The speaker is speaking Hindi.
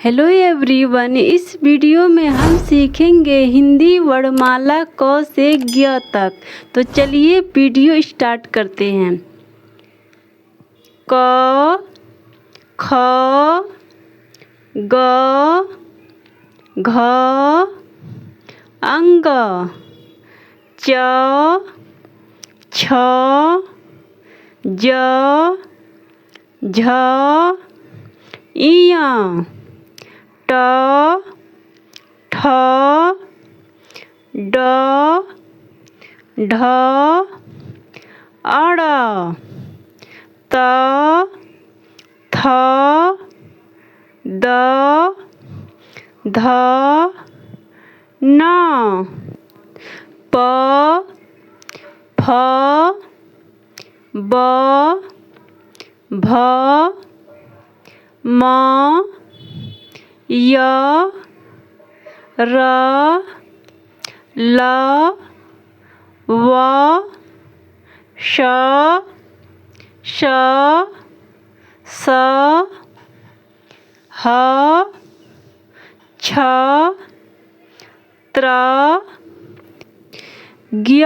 हेलो एवरीवन, इस वीडियो में हम सीखेंगे हिंदी वर्णमाला क से ज्ञ तक। तो चलिए वीडियो स्टार्ट करते हैं। क, ख, ग, घ, अंग, च, छ, ज, झ, इया, ट, ठ, ड, ढ, अड़, त, थ, द, ध, न, प, फ, ब, भ, म, य, र, ल, व, श, श, स, ह, छ, त्र, ज्ञ।